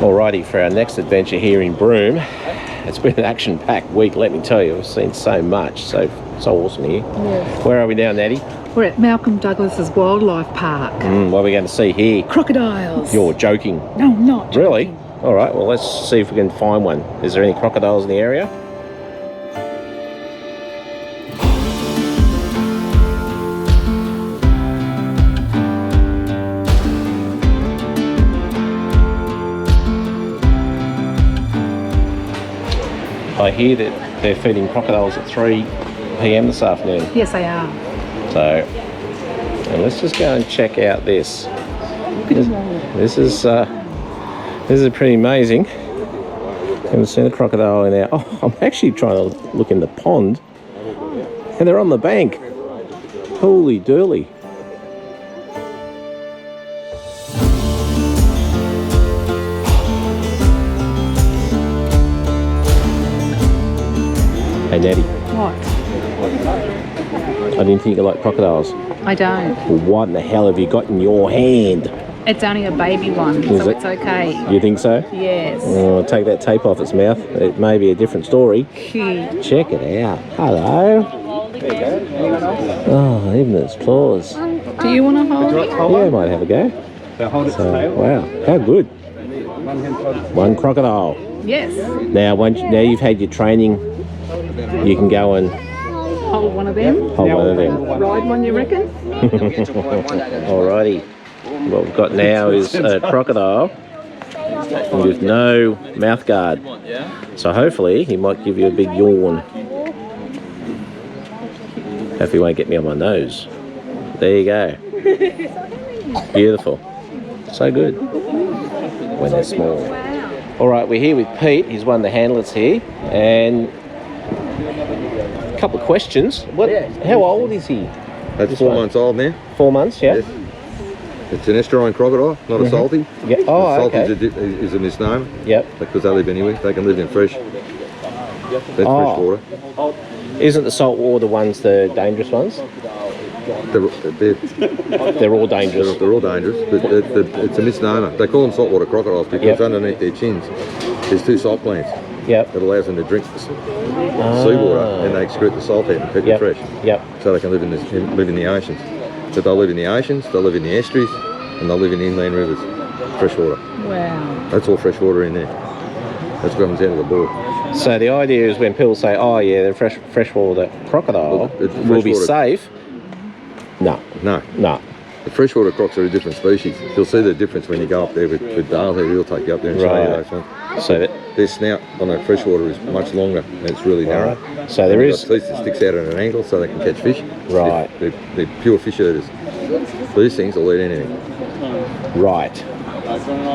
Alrighty, for our next adventure here in Broome, it's been an action-packed week, let me tell you. I've seen so much, so awesome here. Yes. Where are we now, Natty? We're at Malcolm Douglas's Wildlife Park. What are we going to see here? Crocodiles. You're joking. No, I'm not joking. Really? Alright, well let's see if we can find one. Is there any crocodiles in the area? I hear that they're feeding crocodiles at 3 p.m. this afternoon. Yes, they are. So, and let's just go and check out this. This is pretty amazing. Haven't seen a crocodile in there. Oh, I'm actually trying to look in the pond, and they're on the bank. Holy dooly! Hey Natty. What? I didn't think you liked crocodiles. I don't. Well, what in the hell have you got in your hand? It's only a baby one, so it's okay. You think so? Yes. Oh, take that tape off its mouth. It may be a different story. Cute. Check it out. Hello. Oh, even its claws. Do you want to hold it? Yeah, I might have a go. So, wow, how good. One crocodile. Yes. Now you've had your training, you can go and Hold one of them. hold one of them. Ride one, you reckon? Alrighty. What we've got now is a crocodile with no mouth guard. So hopefully he might give you a big yawn. Hope he won't get me on my nose. There you go. Beautiful. So good. When they're small. Alright, we're here with Pete. He's one of the handlers here. And a couple of questions. How old is he? That's 4 months old now. 4 months, yeah? Yes. It's an estuarine crocodile, not a salty. Yeah. Oh, salty okay. is a misnomer. Yep. Because they live anywhere. They can live in fresh. That's fresh water. Isn't the saltwater ones the dangerous ones? They're all dangerous. They're all dangerous, but it's a misnomer. They call them saltwater crocodiles because underneath their chins there's 2 salt glands. Yep. That allows them to drink the seawater and they excrete the salt out and keep it fresh. Yep. So they can live in the oceans. But they'll live in the oceans, they'll live in the estuaries, and they'll live in inland rivers. Fresh water. Wow. That's all fresh water in there. That's what comes out of the board. So the idea is when people say, oh yeah, they're freshwater crocodile will be safe. No. No. No. The freshwater crocs are a different species. You'll see the difference when you go up there with Dale here. He'll take you up there and show you those ones. So their snout on a freshwater is much longer and it's really narrow. So there is teeth that sticks out at an angle so they can catch fish. Right. They're pure fish eaters. These things will eat anything. Right.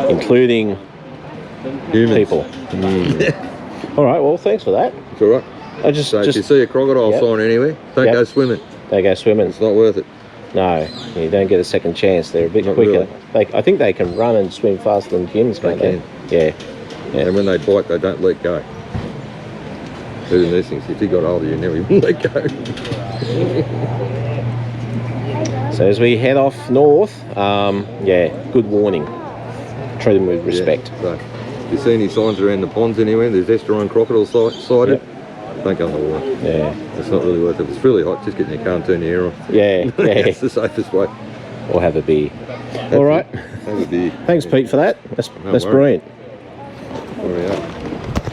Including humans. People. All right. Well, thanks for that. It's all right. So if you see a crocodile sign anywhere, don't go swimming. Don't go swimming. It's not worth it. No, you don't get a second chance. They're a bit quicker. Really. I think they can run and swim faster than humans, can't they? Yeah. And when they bite, they don't let go. Even these things, if you got older, you never even let go. So as we head off north, good warning. Treat them with respect. Yeah, so if you see any signs around the ponds anywhere, there's estuarine crocodiles sighted. Yep. Don't go in the water. Yeah. It's not really worth it. If it's really hot, just get in your car and turn the air on. Yeah. It's the safest way. Or have a beer. All right. Have a beer. Thanks, Pete, for that. That's brilliant. There we are.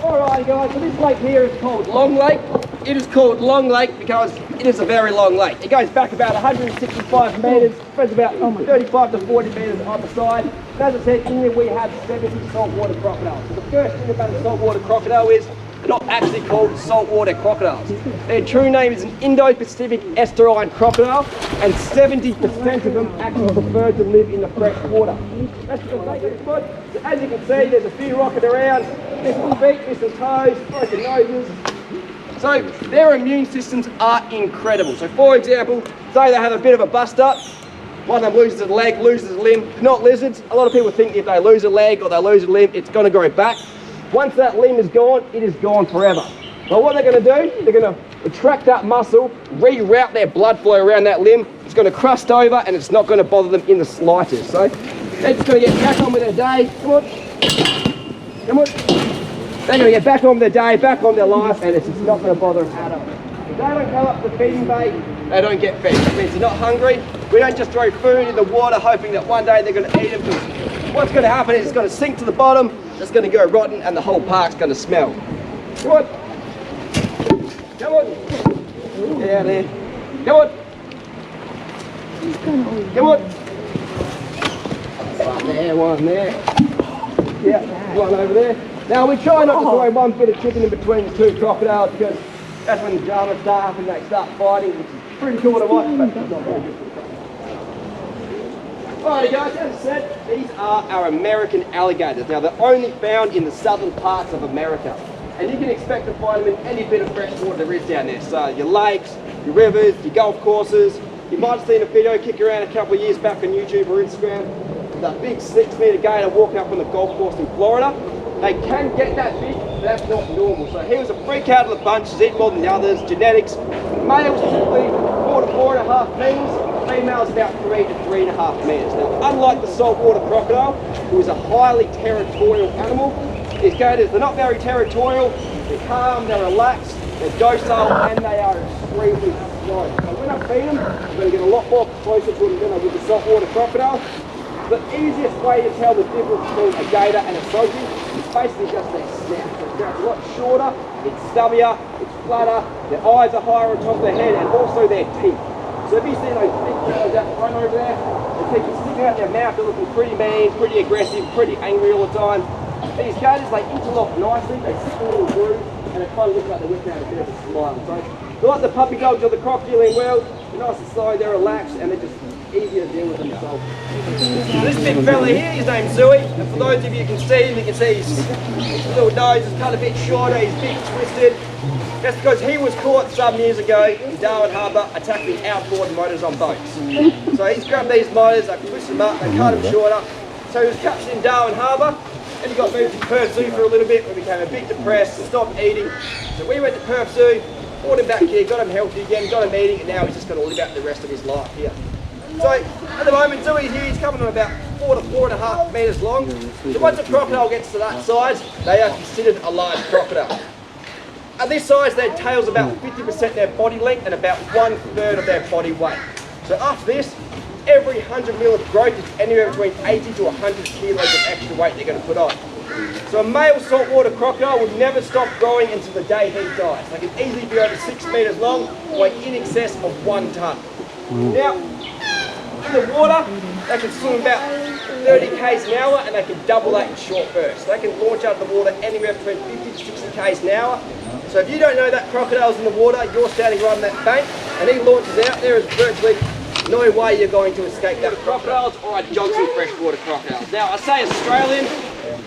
Alright guys, so this lake here is called Long Lake. It is called Long Lake because it is a very long lake. It goes back about 165 metres, spreads about 35 to 40 metres on the side. And as I said, in here we have 70 saltwater crocodiles. So the first thing about a saltwater crocodile is they're not actually called saltwater crocodiles. Their true name is an Indo-Pacific Estuarine Crocodile, and 70% of them actually prefer to live in the fresh water. That's because they get good. So as you can see, there's a few rocking around, missing feet, missing toes, broken noses. So their immune systems are incredible. So for example, say they have a bit of a bust up, one of them loses a leg, loses a limb. Not lizards. A lot of people think if they lose a leg or they lose a limb, it's going to grow back. Once that limb is gone, it is gone forever. So what they're going to do, they're going to retract that muscle, reroute their blood flow around that limb. It's going to crust over and it's not going to bother them in the slightest. So they're just going to get back on with their day. Come on. Come on. They're going to get back on their day, back on their life, and it's just not going to bother them at all. If they don't come up to the feeding bait, they don't get fed. That means they're not hungry. We don't just throw food in the water hoping that one day they're going to eat them. What's going to happen is it's going to sink to the bottom, it's going to go rotten, and the whole park's going to smell. Come on. Come on. Get out there. Come on. Come on. One there, one there. Yeah, one over there. Now we try not to throw one bit of chicken in between the two crocodiles because that's when the dramas start happening, they start fighting, which is pretty cool to watch, but it's not very good. Alrighty guys, as I said, these are our American alligators. Now they're only found in the southern parts of America. And you can expect to find them in any bit of fresh water there is down there. So your lakes, your rivers, your golf courses. You might have seen a video kick around a couple of years back on YouTube or Instagram. That big 6-metre gator walking up on the golf course in Florida. They can get that big, but that's not normal. So he was a freak out of the bunch, he's eaten more than the others, genetics. Males typically 4 to 4.5 metres, females about 3 to 3.5 metres. Now, unlike the saltwater crocodile, who is a highly territorial animal, these gators, they're not very territorial, they're calm, they're relaxed, they're docile, and they are extremely slow. So when I feed them, I'm going to get a lot more closer to them than I would the saltwater crocodile. The easiest way to tell the difference between a gator and a salty is basically just their snout. Their snout's a lot shorter, it's stubbier, it's flatter, their eyes are higher on top of their head, and also their teeth. So if you see those big fellas out front over there, the teeth are sticking out their mouth, they're looking pretty mean, pretty aggressive, pretty angry all the time. These gators, they interlock nicely, they sit in a little groove, and they kind of look like they're whipping out a bit of a smile. So they're like the puppy dogs of the crocodiling world. They're nice and slow, they're relaxed, and they're just easier to deal with themselves. This big fella here, his name's Zooey, and for those of you who can see him, you can see his little nose is cut a bit shorter, he's big twisted. That's because he was caught some years ago in Darwin Harbour attacking outboard motors on boats. So he's grabbed these motors, they twisted them up, they cut him shorter. So he was captured in Darwin Harbour, and he got moved to Perth Zoo for a little bit, where he became a bit depressed, stopped eating. So we went to Perth Zoo, brought him back here, got him healthy again, got him eating, and now he's just going to live out the rest of his life here. So at the moment, Zooey's here, he's coming on about 4 to 4.5 metres long. So once a crocodile gets to that size, they are considered a large crocodile. At this size, their tail's about 50% their body length and about 1/3 of their body weight. So after this, every 100 mil of growth is anywhere between 80 to 100 kilos of extra weight they're going to put on. So a male saltwater crocodile will never stop growing until the day he dies. They can easily be over 6 metres long, weighing in excess of 1 tonne. Now, in the water, they can swim about 30 k's an hour and they can double that in short bursts. They can launch out of the water anywhere between 50 to 60 k's an hour. So if you don't know that crocodile's in the water, you're standing right on that bank and he launches out, there is virtually no way you're going to escape that. Crocodiles or Johnson freshwater crocodiles. Now I say Australian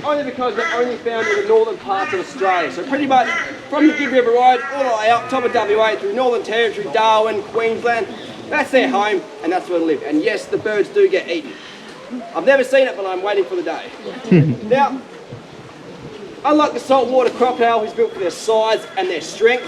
only because they're only found in the northern parts of Australia. So pretty much from the Big River Ride all the way up top of WA through Northern Territory, Darwin, Queensland, that's their home and that's where they live. And yes, the birds do get eaten. I've never seen it, but I'm waiting for the day. Now, unlike the saltwater crocodile, who's built for their size and their strength,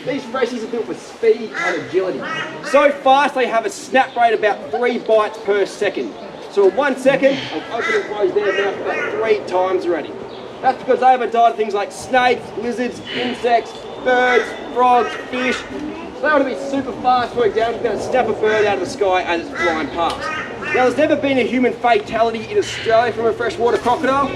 these freshies are built for speed and agility. So fast, they have a snap rate about 3 bites per second. So in 1 second, I've opened and closed their mouth about 3 times already. That's because they have a diet of things like snakes, lizards, insects, birds, frogs, fish. So they want to be super fast, for example, going to snap a bird out of the sky and it's flying past. Now, there's never been a human fatality in Australia from a freshwater crocodile.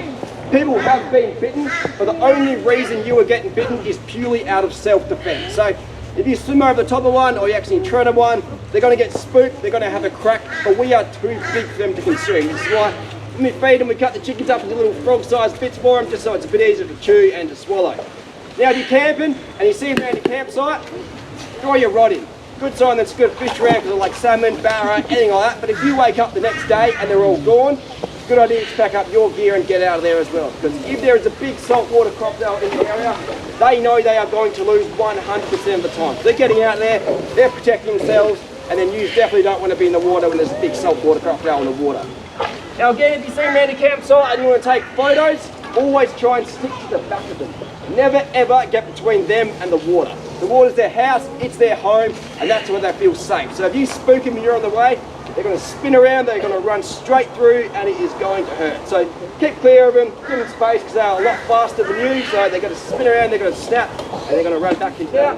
People have been bitten, but the only reason you are getting bitten is purely out of self-defense. So if you swim over the top of one or you actually tread on one, they're going to get spooked, they're going to have a crack, but we are too big for them to consume. This is why when we feed them, we cut the chickens up into little frog-sized bits for them, just so it's a bit easier to chew and to swallow. Now if you're camping and you see them around your campsite, throw your rod in. Good sign that's good fish around because they're like salmon, barra, anything like that. But if you wake up the next day and they're all gone, good idea to pack up your gear and get out of there as well. Because if there is a big saltwater crocodile in the area, they know they are going to lose 100% of the time. So they're getting out there, they're protecting themselves, and then you definitely don't want to be in the water when there's a big saltwater crocodile in the water. Now again, if you see them around the campsite and you want to take photos, always try and stick to the back of them. Never ever get between them and the water. The water's their house, it's their home, and that's where they feel safe. So if you spook them and you're on the way, They're going to spin around, they're going to run straight through, and it is going to hurt. So keep clear of them, give them space because they're a lot faster than you. So they're going to spin around, they're going to snap, and they're going to run back into that.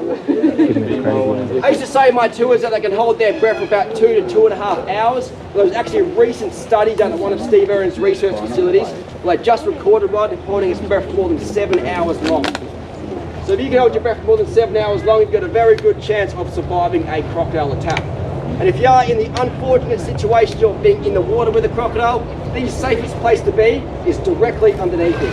I used to say in my tours that they can hold their breath for about 2 to 2.5 hours. There was actually a recent study done at one of Steve Aaron's research facilities. They just recorded one holding his breath for more than 7 hours long. So if you can hold your breath for more than 7 hours long, you've got a very good chance of surviving a crocodile attack. And if you are in the unfortunate situation you're being in the water with a crocodile, the safest place to be is directly underneath him.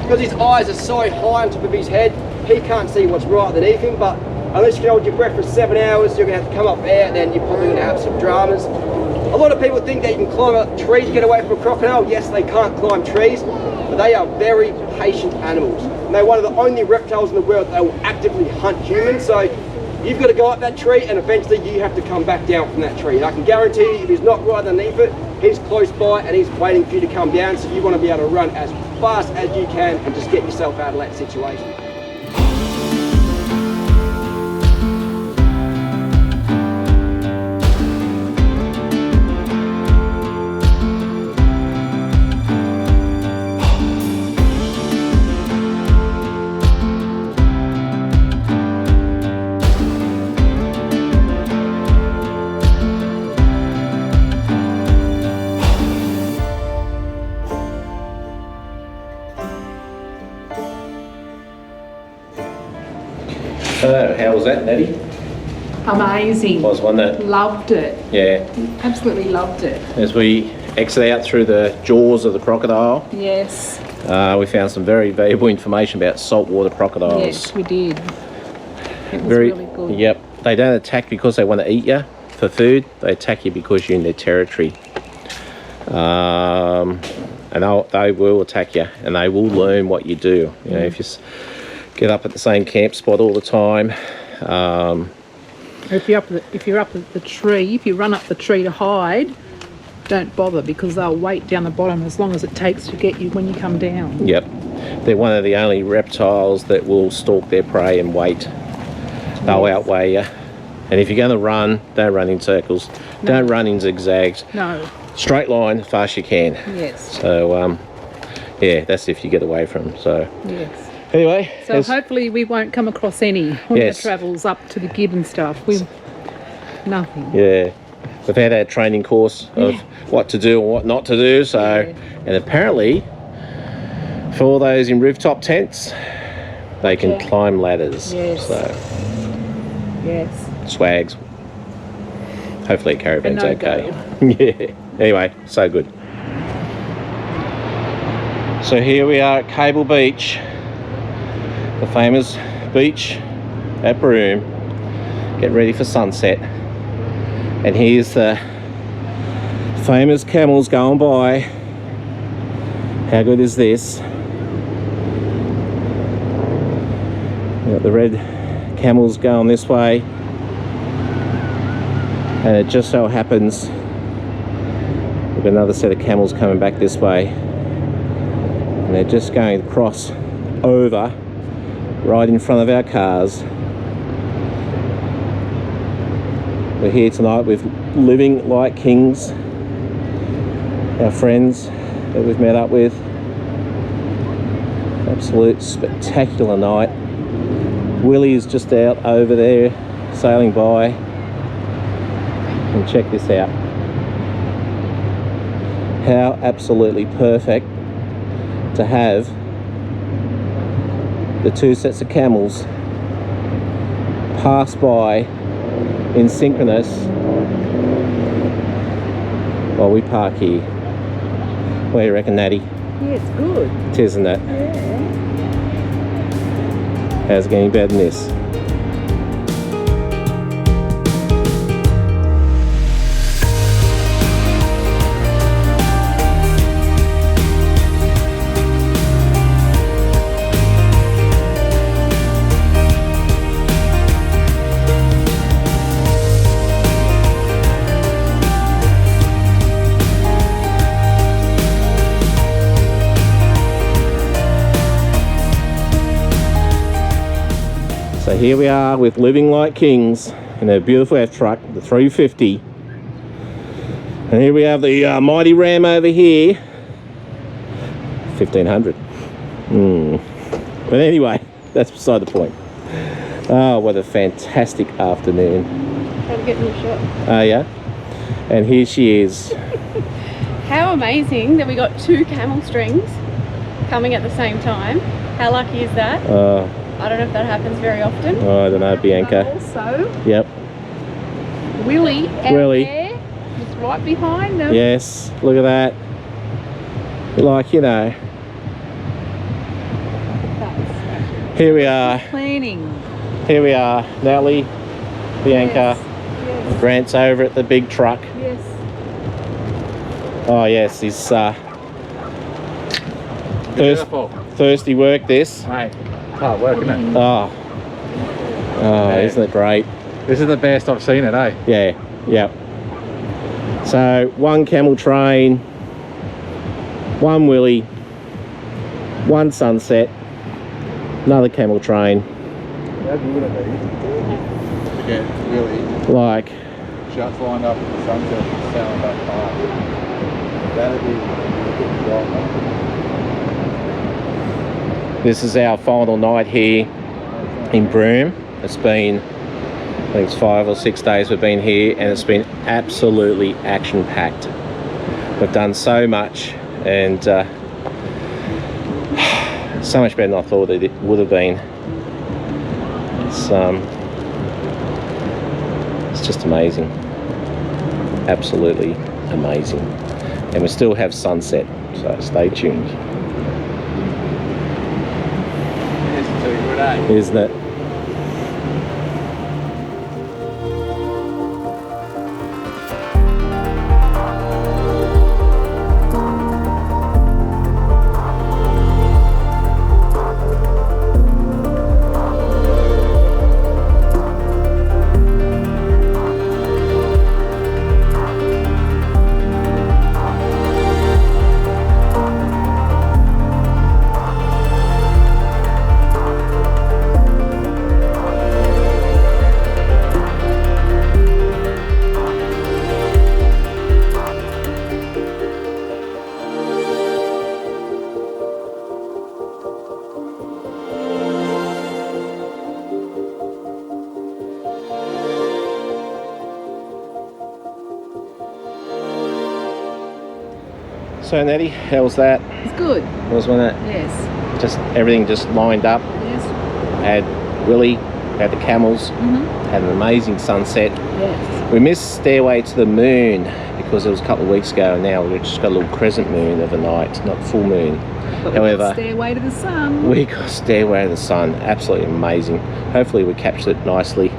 Because his eyes are so high on top of his head, he can't see what's right underneath him, but unless you can hold your breath for 7 hours, you're going to have to come up there, and then you're probably going to have some dramas. A lot of people think that you can climb a tree to get away from a crocodile. Yes, they can't climb trees, but they are very patient animals. And they're one of the only reptiles in the world that will actively hunt humans. So you've got to go up that tree, and eventually you have to come back down from that tree. And I can guarantee you, if he's not right underneath it, he's close by and he's waiting for you to come down. So you want to be able to run as fast as you can and just get yourself out of that situation. So, how was that, Nettie? Amazing. Was, wasn't it? Loved it. Yeah. Absolutely loved it. As we exit out through the jaws of the crocodile, Yes. we found some very valuable information about saltwater crocodiles. Yes, we did. It was really good. Yep. They don't attack because they want to eat you for food. They attack you because you're in their territory. And they will attack you, and they will learn what you do. You know, if you get up at the same camp spot all the time. If you're up at the tree, if you run up the tree to hide, don't bother because they'll wait down the bottom as long as it takes to get you when you come down. Yep. They're one of the only reptiles that will stalk their prey and wait. They'll outweigh you. And if you're going to run, don't run in circles. No. Don't run in zigzags. No. Straight line as fast as you can. Yes. So, yeah, that's if you get away from them. So, Yes. anyway. So hopefully we won't come across any on Yes. the travels up to the Gib and stuff. Nothing. Yeah. We've had our training course of what to do and what not to do. So, and apparently, for all those in rooftop tents, they can climb ladders. Yes. So, Yes. swags. Hopefully a caravan's A okay. Yeah. Anyway, so good. So here we are at Cable Beach, the famous beach at Broome. Get ready for sunset. And here's the famous camels going by. How good is this? We've got the red camels going this way. And it just so happens we've got another set of camels coming back this way. And they're just going to cross over right in front of our cars. We're here tonight with Living Like Kings, our friends that we've met up with. Absolute spectacular night. Willie is just out over there sailing by. And check this out. How absolutely perfect to have the two sets of camels pass by in synchronous while we park here. What do you reckon, Natty? Yeah, it's good. It is, isn't it? Yeah. How's it getting better than this? So here we are with Living Like Kings in a beautiful F truck, the 350. And here we have the mighty ram over here. 1500. But anyway, that's beside the point. Oh, what a fantastic afternoon. Try to get in the shot. Oh, yeah? And here she is. How amazing that we got 2 camel strings coming at the same time. How lucky is that? I don't know if that happens very often. Oh, I don't know, Bianca. Also, Yep. Willie out Willie. there is right behind them. Yes, look at that. Like, you know. Here we are. Cleaning. Here we are. Nellie, Bianca, Yes. Grant's over at the big truck. Yes. Oh, yes, he's Beautiful. thirsty work, this. Mate, hard work, isn't it? Oh, isn't it great? This is the best I've seen it, eh? Yeah, yep. So, 1 camel train, 1 Willie, 1 sunset, another camel train. How good would it be to get Willie Like, shuts lined up at the sunset and sailing back home? That'd be a good job, mate. this is our final night here in Broome. It's been, I think it's 5 or 6 days we've been here, and it's been absolutely action-packed. We've done so much, and so much better than I thought it would have been. It's just amazing, absolutely amazing. And we still have sunset, so stay tuned. Isn't it? So Nettie, how was that? It's good. Wasn't it? Yes. Just everything just lined up. Yes. Had Willie, had the camels, Mhm. had an amazing sunset. Yes. We missed Stairway to the Moon because it was a couple of weeks ago, and now we've just got a little crescent moon of a night, not full moon. But However, Stairway to the Sun. we got Stairway to the Sun, absolutely amazing. Hopefully we captured it nicely.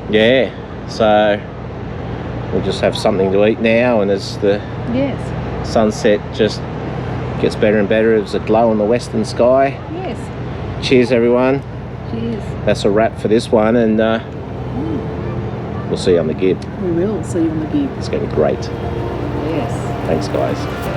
Yeah, so we'll just have something to eat now, and as the Yes. sunset just gets better and better, there's a glow in the western sky. Yes. Cheers everyone. Cheers. That's a wrap for this one, and we'll see you on the gib. We will see you on the gig. It's going to be great. Yes. Thanks guys.